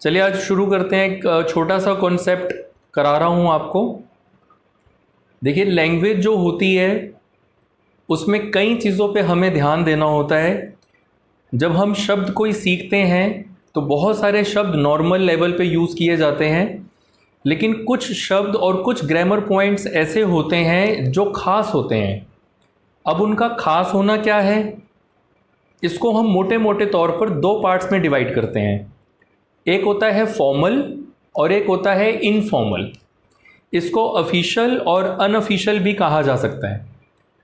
चलिए आज शुरू करते हैं। एक छोटा सा कॉन्सेप्ट करा रहा हूँ आपको। देखिए, लैंग्वेज जो होती है उसमें कई चीज़ों पे हमें ध्यान देना होता है। जब हम शब्द कोई सीखते हैं तो बहुत सारे शब्द नॉर्मल लेवल पे यूज़ किए जाते हैं, लेकिन कुछ शब्द और कुछ ग्रामर पॉइंट्स ऐसे होते हैं जो ख़ास होते हैं। अब उनका ख़ास होना क्या है, इसको हम मोटे मोटे तौर पर दो पार्ट्स में डिवाइड करते हैं। एक होता है फॉर्मल और एक होता है इनफॉर्मल। इसको ऑफिशियल और अनऑफिशियल भी कहा जा सकता है।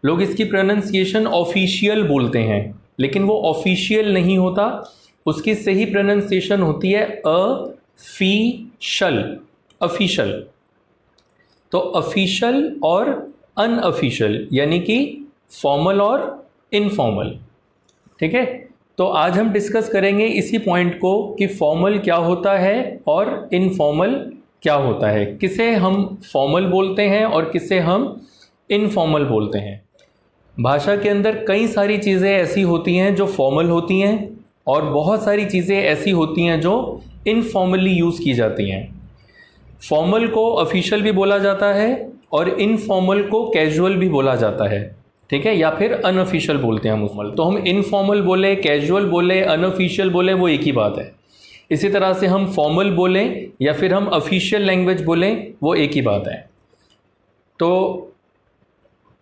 लोग इसकी प्रोनाउंसिएशन ऑफिशियल बोलते हैं, लेकिन वो ऑफिशियल नहीं होता। उसकी सही प्रोनाउंसिएशन होती है अफिशल, ऑफिशियल। तो ऑफिशियल और अनऑफिशियल यानी कि फॉर्मल और इनफॉर्मल। ठीक है, तो आज हम डिस्कस करेंगे इसी पॉइंट को कि फॉर्मल क्या होता है और इनफॉर्मल क्या होता है, किसे हम फॉर्मल बोलते हैं और किसे हम इनफॉर्मल बोलते हैं। भाषा के अंदर कई सारी चीज़ें ऐसी होती हैं जो फॉर्मल होती हैं और बहुत सारी चीज़ें ऐसी होती हैं जो इनफॉर्मली यूज़ की जाती हैं। फॉर्मल को ऑफिशियल भी बोला जाता है और इनफॉर्मल को कैजुअल भी बोला जाता है। ठीक है, या फिर अनऑफिशियल बोलते हैं हम उसमें। तो हम इनफॉर्मल बोले, कैजुअल बोले, अनऑफिशियल बोले, वो एक ही बात है। इसी तरह से हम फॉर्मल बोलें या फिर हम ऑफिशियल लैंग्वेज बोलें, वो एक ही बात है। तो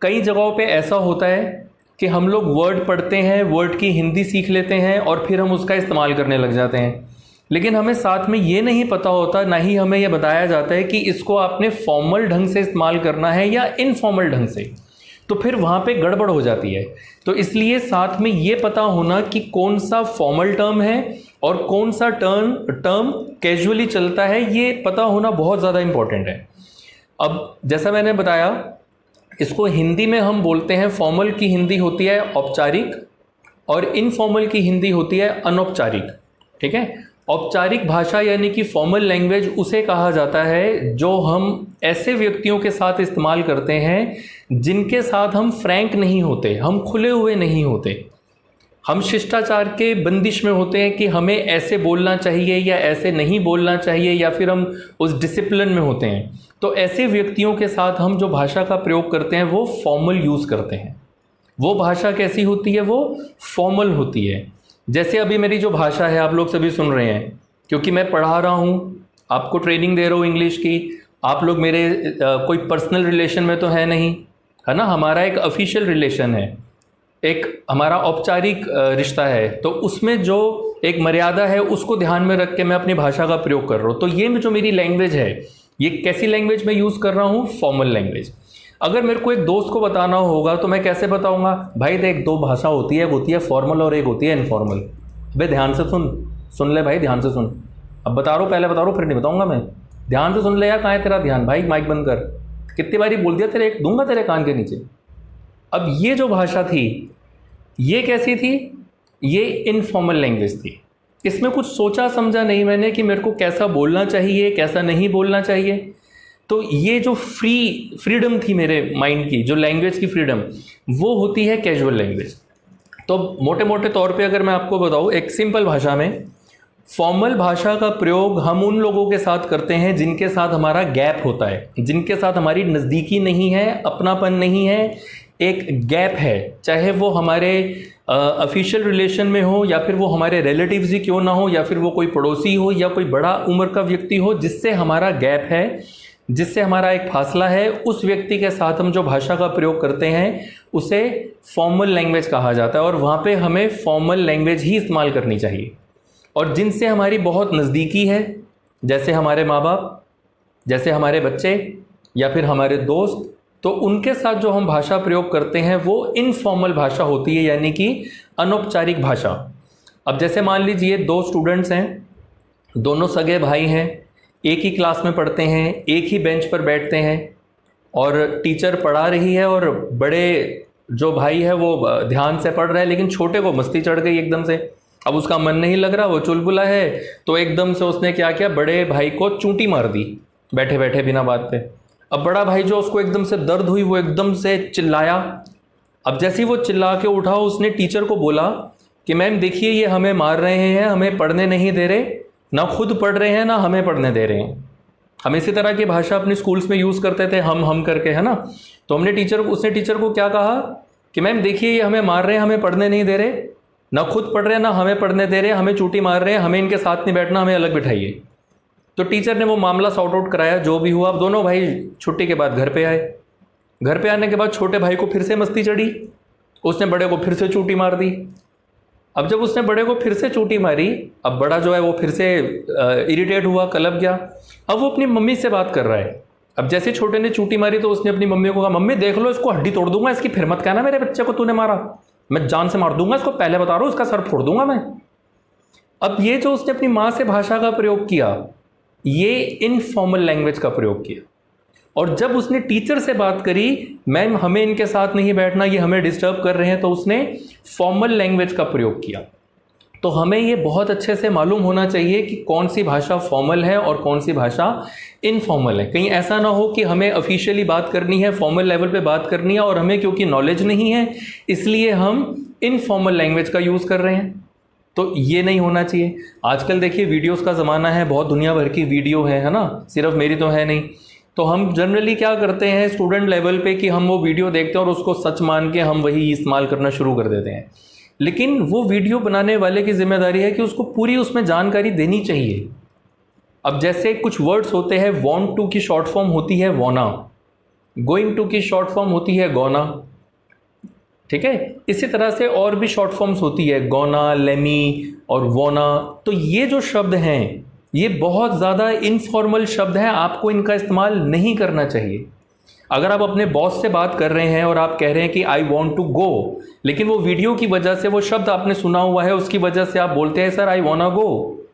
कई जगहों पे ऐसा होता है कि हम लोग वर्ड पढ़ते हैं, वर्ड की हिंदी सीख लेते हैं और फिर हम उसका इस्तेमाल करने लग जाते हैं, लेकिन हमें साथ में ये नहीं पता होता, ना ही हमें यह बताया जाता है कि इसको आपने फॉर्मल ढंग से इस्तेमाल करना है या इनफॉर्मल ढंग से। तो फिर वहाँ पे गड़बड़ हो जाती है। तो इसलिए साथ में ये पता होना कि कौन सा फॉर्मल टर्म है और कौन सा टर्म कैजुअली चलता है, ये पता होना बहुत ज़्यादा इम्पॉर्टेंट है। अब जैसा मैंने बताया, इसको हिंदी में हम बोलते हैं, फॉर्मल की हिंदी होती है औपचारिक और इनफॉर्मल की हिंदी होती है अनौपचारिक। ठीक है, औपचारिक भाषा यानी कि फॉर्मल लैंग्वेज उसे कहा जाता है जो हम ऐसे व्यक्तियों के साथ इस्तेमाल करते हैं जिनके साथ हम फ्रैंक नहीं होते, हम खुले हुए नहीं होते, हम शिष्टाचार के बंदिश में होते हैं कि हमें ऐसे बोलना चाहिए या ऐसे नहीं बोलना चाहिए, या फिर हम उस डिसिप्लिन में होते हैं। तो ऐसे व्यक्तियों के साथ हम जो भाषा का प्रयोग करते हैं वो फॉर्मल यूज़ करते हैं। वो भाषा कैसी होती है, वो फॉर्मल होती है। जैसे अभी मेरी जो भाषा है आप लोग सभी सुन रहे हैं, क्योंकि मैं पढ़ा रहा हूँ, आपको ट्रेनिंग दे रहा हूँ इंग्लिश की। आप लोग मेरे कोई पर्सनल रिलेशन में तो है नहीं, है ना। हमारा एक ऑफिशियल रिलेशन है, एक हमारा औपचारिक रिश्ता है। तो उसमें जो एक मर्यादा है उसको ध्यान में रख के मैं अपनी भाषा का प्रयोग कर रहा हूँ। तो ये जो मेरी लैंग्वेज है, ये कैसी लैंग्वेज में यूज़ कर रहा हूँ, फॉर्मल लैंग्वेज। अगर मेरे को एक दोस्त को बताना होगा तो मैं कैसे बताऊंगा, भाई देख, दो भाषा होती है, एक होती है फॉर्मल और एक होती है इनफॉर्मल। भाई ध्यान से सुन ले भाई, ध्यान से सुन। अब बता रहा हूँ, पहले बता रहा हूँ, फिर नहीं बताऊंगा मैं। ध्यान से सुन ले यार, कहाँ है तेरा ध्यान भाई, माइक बंद कर। कितनी बारी बोल दिया, तेरे एक दूंगा तेरे कान के नीचे। अब ये जो भाषा थी ये कैसी थी, ये इनफॉर्मल लैंग्वेज थी। इसमें कुछ सोचा समझा नहीं मैंने कि मेरे को कैसा बोलना चाहिए, कैसा नहीं बोलना चाहिए। तो ये जो फ्रीडम थी मेरे माइंड की, जो लैंग्वेज की फ्रीडम, वो होती है कैजुअल लैंग्वेज। तो मोटे मोटे तौर पे अगर मैं आपको बताऊँ एक सिंपल भाषा में, फॉर्मल भाषा का प्रयोग हम उन लोगों के साथ करते हैं जिनके साथ हमारा गैप होता है, जिनके साथ हमारी नज़दीकी नहीं है, अपनापन नहीं है, एक गैप है। चाहे वो हमारे ऑफिशियल रिलेशन में हो या फिर वो हमारे रिलेटिव्स ही क्यों ना हो, या फिर वो कोई पड़ोसी हो या कोई बड़ा उम्र का व्यक्ति हो, जिससे हमारा गैप है, जिससे हमारा एक फासला है, उस व्यक्ति के साथ हम जो भाषा का प्रयोग करते हैं उसे फॉर्मल लैंग्वेज कहा जाता है। और वहाँ पे हमें फॉर्मल लैंग्वेज ही इस्तेमाल करनी चाहिए। और जिनसे हमारी बहुत नज़दीकी है, जैसे हमारे माँ बाप, जैसे हमारे बच्चे या फिर हमारे दोस्त, तो उनके साथ जो हम भाषा प्रयोग करते हैं वो इनफॉर्मल भाषा होती है, यानी कि अनौपचारिक भाषा। अब जैसे मान लीजिए दो स्टूडेंट्स हैं, दोनों सगे भाई हैं, एक ही क्लास में पढ़ते हैं, एक ही बेंच पर बैठते हैं, और टीचर पढ़ा रही है और बड़े जो भाई है वो ध्यान से पढ़ रहा है, लेकिन छोटे को मस्ती चढ़ गई एकदम से। अब उसका मन नहीं लग रहा, वो चुलबुला है, तो एकदम से उसने क्या किया, बड़े भाई को चूंटी मार दी बैठे बैठे बिना बात पे। अब बड़ा भाई जो, उसको एकदम से दर्द हुई, वो एकदम से चिल्लाया। अब जैसे ही वो चिल्ला के उठा, उसने टीचर को बोला कि मैम देखिए ये हमें मार रहे हैं, हमें पढ़ने नहीं दे रहे, ना खुद पढ़ रहे हैं ना हमें पढ़ने दे रहे हैं। हम इसी तरह की भाषा अपने स्कूल्स में यूज़ करते थे, हम करके, है ना। तो उसने टीचर को क्या कहा कि मैम देखिए ये हमें मार रहे हैं, हमें पढ़ने नहीं दे रहे, ना खुद पढ़ रहे हैं ना हमें पढ़ने दे रहे हैं, हमें चूटी मार रहे हैं, हमें इनके साथ नहीं बैठना, हमें अलग बिठाइए। तो टीचर ने वो मामला सॉर्ट आउट कराया, जो भी हुआ। अब दोनों भाई छुट्टी के बाद घर पे आए। घर पे आने के बाद छोटे भाई को फिर से मस्ती चढ़ी, उसने बड़े को फिर से चूटी मार दी। अब जब उसने बड़े को फिर से चूटी मारी, अब बड़ा जो है वो फिर से इरिटेट हुआ, कलप गया। अब वो अपनी मम्मी से बात कर रहा है। अब जैसे छोटे ने चूटी मारी तो उसने अपनी मम्मी को कहा, मम्मी देख लो इसको हड्डी तोड़ दूंगा, इसकी फिर मत कहना मेरे बच्चे को तूने मारा, मैं जान से मार दूंगा इसको, पहले बता रहा हूं, इसका सर फोड़ दूंगा मैं। अब ये जो उसने अपनी माँ से भाषा का प्रयोग किया, ये इनफॉर्मल लैंग्वेज का प्रयोग किया। और जब उसने टीचर से बात करी, मैम हमें इनके साथ नहीं बैठना, ये हमें डिस्टर्ब कर रहे हैं, तो उसने फॉर्मल लैंग्वेज का प्रयोग किया। तो हमें ये बहुत अच्छे से मालूम होना चाहिए कि कौन सी भाषा फॉर्मल है और कौन सी भाषा इनफॉर्मल है। कहीं ऐसा ना हो कि हमें ऑफिशियली बात करनी है, फॉर्मल लेवल पे बात करनी है, और हमें क्योंकि नॉलेज नहीं है इसलिए हम इनफॉर्मल लैंग्वेज का यूज़ कर रहे हैं। तो ये नहीं होना चाहिए। आजकल देखिए वीडियोस का ज़माना है, बहुत दुनिया भर की वीडियो है ना, सिर्फ मेरी तो है नहीं। तो हम जनरली क्या करते हैं स्टूडेंट लेवल पे कि हम वो वीडियो देखते हैं और उसको सच मान के हम वही इस्तेमाल करना शुरू कर देते हैं। लेकिन वो वीडियो बनाने वाले की जिम्मेदारी है कि उसको पूरी उसमें जानकारी देनी चाहिए। अब जैसे कुछ वर्ड्स होते हैं, वांट टू की शॉर्ट फॉर्म होती है वाना, गोइंग टू की शॉर्ट फॉर्म होती है गोना, ठीक है। इसी तरह से और भी शॉर्ट फॉर्म्स होती है, गोना, लेमी और वोना। तो ये जो शब्द हैं ये बहुत ज़्यादा इनफॉर्मल शब्द हैं, आपको इनका इस्तेमाल नहीं करना चाहिए। अगर आप अपने बॉस से बात कर रहे हैं और आप कह रहे हैं कि आई वॉन्ट टू गो, लेकिन वो वीडियो की वजह से, वो शब्द आपने सुना हुआ है उसकी वजह से आप बोलते हैं सर आई वॉन्ट गो,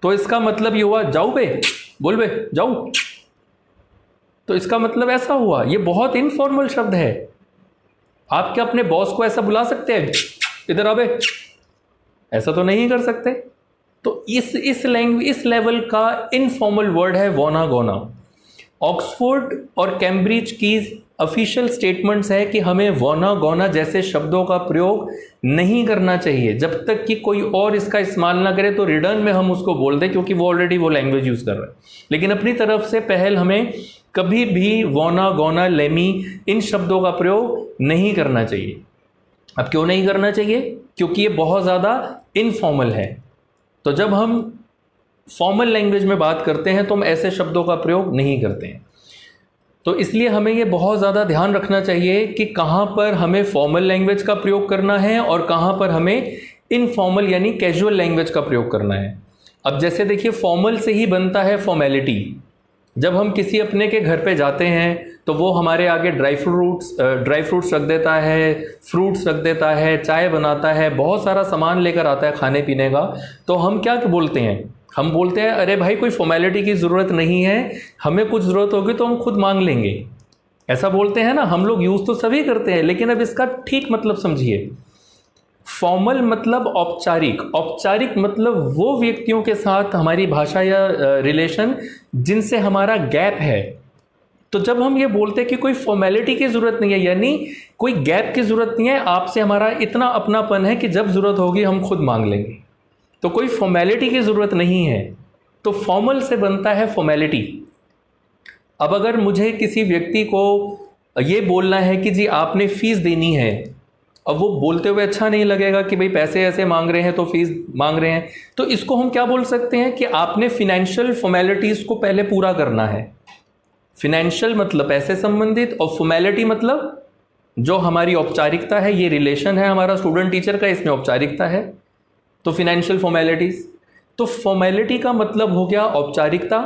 तो इसका मतलब ये हुआ जाओ बे, बोल बे जाओ। तो इसका मतलब ऐसा हुआ, ये बहुत इनफॉर्मल शब्द है। आप क्या अपने बॉस को ऐसा बुला सकते हैं, इधर आ बे? ऐसा तो नहीं कर सकते। तो इस लेवल का इनफॉर्मल वर्ड है वोना गोना। ऑक्सफोर्ड और कैम्ब्रिज की ऑफिशियल स्टेटमेंट्स है कि हमें वोना गोना जैसे शब्दों का प्रयोग नहीं करना चाहिए जब तक कि कोई और इसका इस्तेमाल ना करे, तो रिटर्न में हम उसको बोल दें, क्योंकि वो ऑलरेडी वो लैंग्वेज यूज़ कर रहा है। लेकिन अपनी तरफ से पहल हमें कभी भी वोना गोना लेमी इन शब्दों का प्रयोग नहीं करना चाहिए। अब क्यों नहीं करना चाहिए? क्योंकि ये बहुत ज़्यादा इनफॉर्मल है। तो जब हम फॉर्मल लैंग्वेज में बात करते हैं तो हम ऐसे शब्दों का प्रयोग नहीं करते हैं। तो इसलिए हमें ये बहुत ज़्यादा ध्यान रखना चाहिए कि कहाँ पर हमें फॉर्मल लैंग्वेज का प्रयोग करना है और कहाँ पर हमें इनफॉर्मल यानी कैजुअल लैंग्वेज का प्रयोग करना है। अब जैसे देखिए, फॉर्मल से ही बनता है फॉर्मेलिटी। जब हम किसी अपने के घर पे जाते हैं तो वो हमारे आगे ड्राई फ्रूट्स रख देता है, फ्रूट्स रख देता है, चाय बनाता है, बहुत सारा सामान लेकर आता है खाने पीने का। तो हम क्या बोलते हैं? हम बोलते हैं अरे भाई कोई फॉर्मेलिटी की ज़रूरत नहीं है, हमें कुछ ज़रूरत होगी तो हम खुद मांग लेंगे, ऐसा बोलते हैं ना। हम लोग यूज़ तो सभी करते हैं, लेकिन अब इसका ठीक मतलब समझिए। फॉर्मल मतलब औपचारिक, औपचारिक मतलब वो व्यक्तियों के साथ हमारी भाषा या रिलेशन जिनसे हमारा गैप है। तो जब हम ये बोलते हैं कि कोई फॉर्मेलिटी की ज़रूरत नहीं है, यानी कोई गैप की ज़रूरत नहीं है, आपसे हमारा इतना अपनापन है कि जब ज़रूरत होगी हम खुद मांग लेंगे, तो कोई फॉर्मेलिटी की ज़रूरत नहीं है। तो फॉर्मल से बनता है फॉर्मेलिटी। अब अगर मुझे किसी व्यक्ति को ये बोलना है कि जी आपने फ़ीस देनी है, अब वो बोलते हुए अच्छा नहीं लगेगा कि भाई पैसे ऐसे मांग रहे हैं तो फीस मांग रहे हैं, तो इसको हम क्या बोल सकते हैं कि आपने फिनेंशियल फॉर्मेलिटीज़ को पहले पूरा करना है। फिनेंशियल मतलब पैसे संबंधित, और फॉर्मेलिटी मतलब जो हमारी औपचारिकता है, ये रिलेशन है हमारा स्टूडेंट टीचर का, इसमें औपचारिकता है। तो फिनेंशियल फॉर्मेलिटीज़, तो फॉर्मेलिटी का मतलब हो गया औपचारिकता,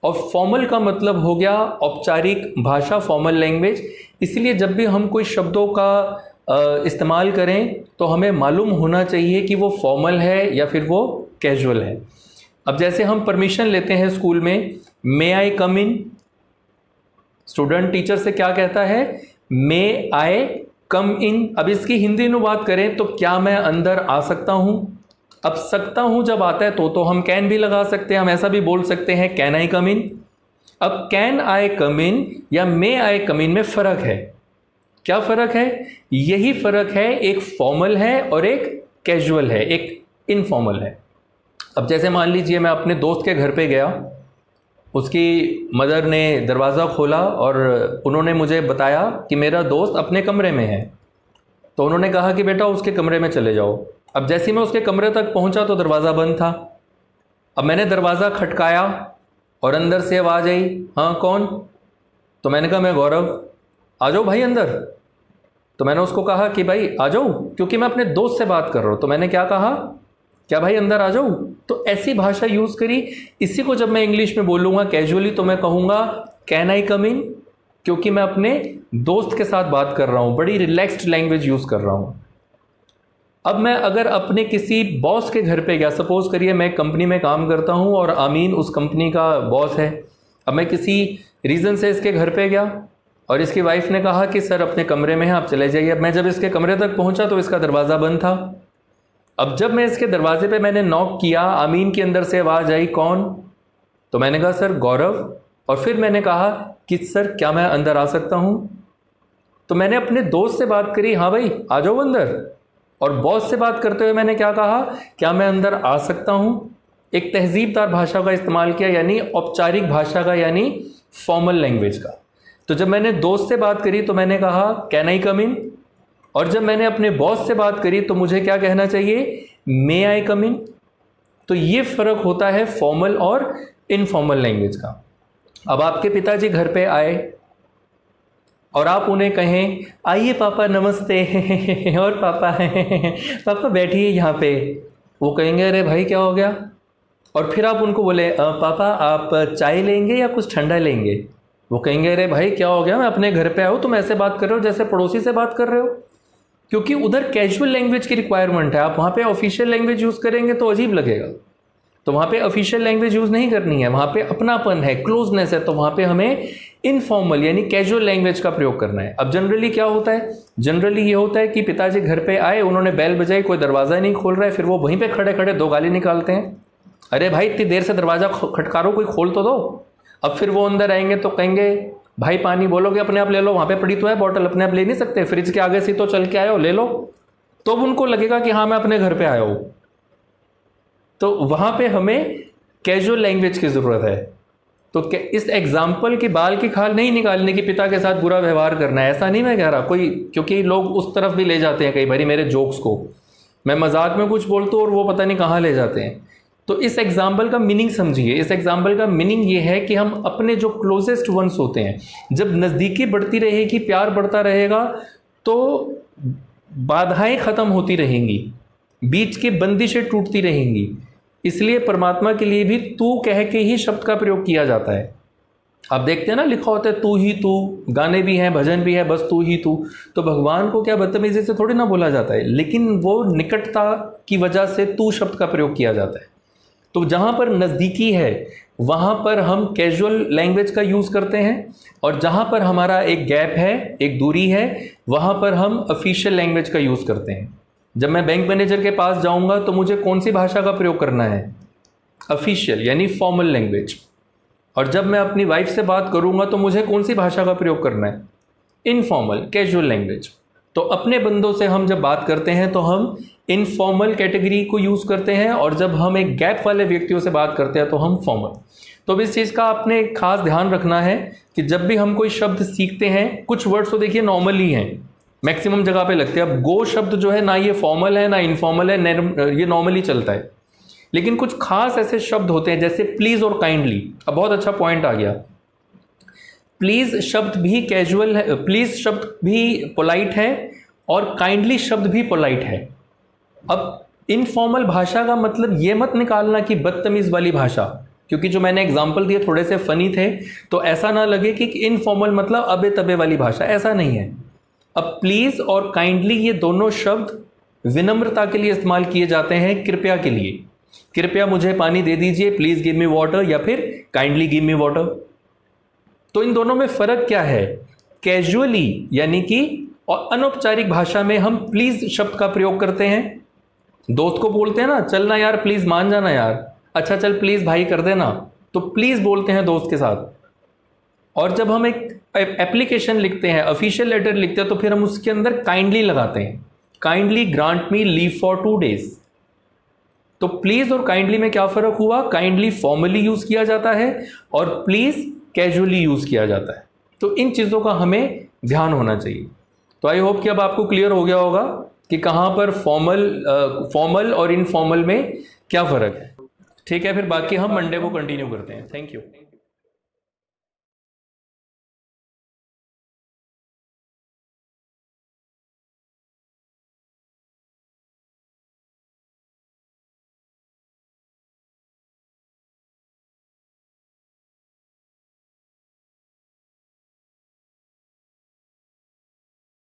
और फॉर्मल का मतलब हो गया औपचारिक भाषा, फॉर्मल लैंग्वेज। इसलिए जब भी हम कोई शब्दों का इस्तेमाल करें तो हमें मालूम होना चाहिए कि वो फॉर्मल है या फिर वो कैजुअल है। अब जैसे हम परमिशन लेते हैं स्कूल में, मे आई कम इन, स्टूडेंट टीचर से क्या कहता है? मे आई कम इन। अब इसकी हिंदी में बात करें तो क्या मैं अंदर आ सकता हूं? अब सकता हूं जब आता है तो हम कैन भी लगा सकते हैं, हम ऐसा भी बोल सकते हैं कैन आई कम इन। अब कैन आई कम इन या मे आई कम इन में फ़र्क है। क्या फ़र्क है? यही फ़र्क है, एक फॉर्मल है और एक कैजुअल है, एक इनफॉर्मल है। अब जैसे मान लीजिए मैं अपने दोस्त के घर पे गया, उसकी मदर ने दरवाज़ा खोला और उन्होंने मुझे बताया कि मेरा दोस्त अपने कमरे में है। तो उन्होंने कहा कि बेटा उसके कमरे में चले जाओ। अब जैसे ही मैं उसके कमरे तक पहुंचा तो दरवाज़ा बंद था। अब मैंने दरवाज़ा खटकाया और अंदर से आवाज़ आई, हाँ कौन? तो मैंने कहा मैं गौरव, आ जाओ भाई अंदर। तो मैंने उसको कहा कि भाई आ जाओ, क्योंकि मैं अपने दोस्त से बात कर रहा हूँ। तो मैंने क्या कहा, क्या भाई अंदर आ जाओ? तो ऐसी भाषा यूज़ करी। इसी को जब मैं इंग्लिश में बोलूँगा कैजुअली तो मैं कहूँगा कैन आई कम इन, क्योंकि मैं अपने दोस्त के साथ बात कर रहा हूँ, बड़ी रिलैक्स्ड लैंग्वेज यूज़ कर रहा हूँ। अब मैं अगर अपने किसी बॉस के घर पे गया, सपोज करिए मैं कंपनी में काम करता हूँ और आमीन उस कंपनी का बॉस है। अब मैं किसी रीज़न से इसके घर पे गया और इसकी वाइफ ने कहा कि सर अपने कमरे में है, आप चले जाइए। अब मैं जब इसके कमरे तक पहुँचा तो इसका दरवाज़ा बंद था। अब जब मैं इसके दरवाजे पे मैंने नॉक किया, आमीन के अंदर से आवाज़ आई कौन? तो मैंने कहा सर गौरव। और फिर मैंने कहा कि सर क्या मैं अंदर आ सकता हूँ? तो मैंने अपने दोस्त से बात करी, हाँ भाई आ जाओ अंदर। और बॉस से बात करते हुए मैंने क्या कहा, क्या मैं अंदर आ सकता हूँ? एक तहजीबदार भाषा का इस्तेमाल किया, यानी औपचारिक भाषा का, यानी फॉर्मल लैंग्वेज का। तो जब मैंने दोस्त से बात करी तो मैंने कहा कैन आई कम इन, और जब मैंने अपने बॉस से बात करी तो मुझे क्या कहना चाहिए, मे आई कम इन। तो ये फ़र्क होता है फॉर्मल और इनफॉर्मल लैंग्वेज का। अब आपके पिताजी घर पे आए और आप उन्हें कहें आइए पापा नमस्ते और पापा पापा बैठिए यहाँ पे, वो कहेंगे अरे भाई क्या हो गया? और फिर आप उनको बोले पापा आप चाय लेंगे या कुछ ठंडा लेंगे? वो कहेंगे अरे भाई क्या हो गया, मैं अपने घर पे आया हूँ, तुम ऐसे बात कर रहे हो जैसे पड़ोसी से बात कर रहे हो। क्योंकि उधर कैजुअल लैंग्वेज की रिक्वायरमेंट है, आप वहाँ पे ऑफिशियल लैंग्वेज यूज़ करेंगे तो अजीब लगेगा। तो वहाँ पे ऑफिशियल लैंग्वेज यूज़ नहीं करनी है, वहाँ पे अपनापन है, क्लोजनेस है, तो वहाँ पे हमें इनफॉर्मल यानी कैजुअल लैंग्वेज का प्रयोग करना है। अब जनरली क्या होता है, जनरली ये होता है कि पिताजी घर पे आए, उन्होंने बेल बजाई, कोई दरवाज़ा नहीं खोल रहा है, फिर वो वहीं पे खड़े खड़े दो गाली निकालते हैं, अरे भाई इतनी देर से दरवाज़ा खटकारो, कोई खोल तो दो। अब फिर वो अंदर आएंगे तो कहेंगे भाई पानी, बोलोगे अपने आप ले लो, वहाँ पे पड़ी तो है बॉटल, अपने आप ले नहीं सकते, फ्रिज के आगे से तो चल के आए हो, ले लो। तो उनको लगेगा कि हाँ मैं अपने घर पे आया हूँ। तो वहाँ पे हमें कैजुअल लैंग्वेज की ज़रूरत है। तो इस एग्जाम्पल की बाल की खाल नहीं निकालने की पिता के साथ बुरा व्यवहार करना है, ऐसा नहीं मैं कह रहा कोई, क्योंकि लोग उस तरफ भी ले जाते हैं कई बार मेरे जोक्स को, मैं मजाक में कुछ बोलता हूँ और वो पता नहीं कहाँ ले जाते हैं। तो इस एग्जाम्पल का मीनिंग समझिए। इस एग्जाम्पल का मीनिंग ये है कि हम अपने जो क्लोजेस्ट वंस होते हैं, जब नज़दीकी बढ़ती रहेगी, प्यार बढ़ता रहेगा, तो बाधाएं ख़त्म होती रहेंगी, बीच की बंदिशें टूटती रहेंगी। इसलिए परमात्मा के लिए भी तू कह के ही शब्द का प्रयोग किया जाता है। आप देखते हैं ना लिखा होता है तू ही तू, गाने भी हैं भजन भी है, बस तू ही तू। तो भगवान को क्या बदतमीजी से थोड़ी ना बोला जाता है, लेकिन वो निकटता की वजह से तू शब्द का प्रयोग किया जाता है। तो जहाँ पर नज़दीकी है वहाँ पर हम कैजुअल लैंग्वेज का यूज़ करते हैं, और जहाँ पर हमारा एक गैप है, एक दूरी है, वहाँ पर हम ऑफिशियल लैंग्वेज का यूज़ करते हैं। जब मैं बैंक मैनेजर के पास जाऊँगा तो मुझे कौन सी भाषा का प्रयोग करना है, ऑफिशियल यानी फॉर्मल लैंग्वेज। और जब मैं अपनी वाइफ से बात करूँगा तो मुझे कौन सी भाषा का प्रयोग करना है, इनफॉर्मल कैजुअल लैंग्वेज। तो अपने बंदों से हम जब बात करते हैं तो हम इनफॉर्मल कैटेगरी को यूज़ करते हैं, और जब हम एक गैप वाले व्यक्तियों से बात करते हैं तो हम फॉर्मल। तो इस चीज़ का आपने खास ध्यान रखना है कि जब भी हम कोई शब्द सीखते हैं, कुछ वर्ड्स तो देखिए नॉर्मल ही हैं, मैक्सिमम जगह पे लगते हैं। अब गो शब्द जो है ना ये फॉर्मल है ना इनफॉर्मल है, ये नॉर्मली चलता है। लेकिन कुछ खास ऐसे शब्द होते हैं जैसे प्लीज़ और काइंडली। अब बहुत अच्छा पॉइंट आ गया, प्लीज़ शब्द भी कैजुअल है, प्लीज़ शब्द भी पोलाइट है और काइंडली शब्द भी पोलाइट है। अब इनफॉर्मल भाषा का मतलब ये मत निकालना कि बदतमीज़ वाली भाषा, क्योंकि जो मैंने एग्जाम्पल दिए थोड़े से फ़नी थे, तो ऐसा ना लगे कि इनफॉर्मल मतलब अबे तबे वाली भाषा, ऐसा नहीं है। अब प्लीज़ और काइंडली ये दोनों शब्द विनम्रता के लिए इस्तेमाल किए जाते हैं, कृपया के लिए, कृपया मुझे पानी दे दीजिए, प्लीज़ गिव मी वाटर, या फिर काइंडली गिव मी वाटर। तो इन दोनों में फ़र्क क्या है, कैजुअली यानी कि और अनौपचारिक भाषा में हम प्लीज़ शब्द का प्रयोग करते हैं, दोस्त को बोलते हैं ना चल ना यार प्लीज़ मान जाना यार, अच्छा चल प्लीज़ भाई कर देना, तो प्लीज़ बोलते हैं दोस्त के साथ। और जब हम एक एप्लीकेशन लिखते हैं, ऑफिशियल लेटर लिखते हैं, तो फिर हम उसके अंदर काइंडली लगाते हैं, kindly grant me leave for 2 days। तो प्लीज और काइंडली में क्या फर्क हुआ? काइंडली फॉर्मली यूज किया जाता है और प्लीज कैजुअली यूज किया जाता है। तो इन चीजों का हमें ध्यान होना चाहिए। तो आई होप कि अब आपको क्लियर हो गया होगा कि कहां पर फॉर्मल और इनफॉर्मल में क्या फर्क है। ठीक है, फिर बाकी हम मंडे को कंटिन्यू करते हैं। Thank you.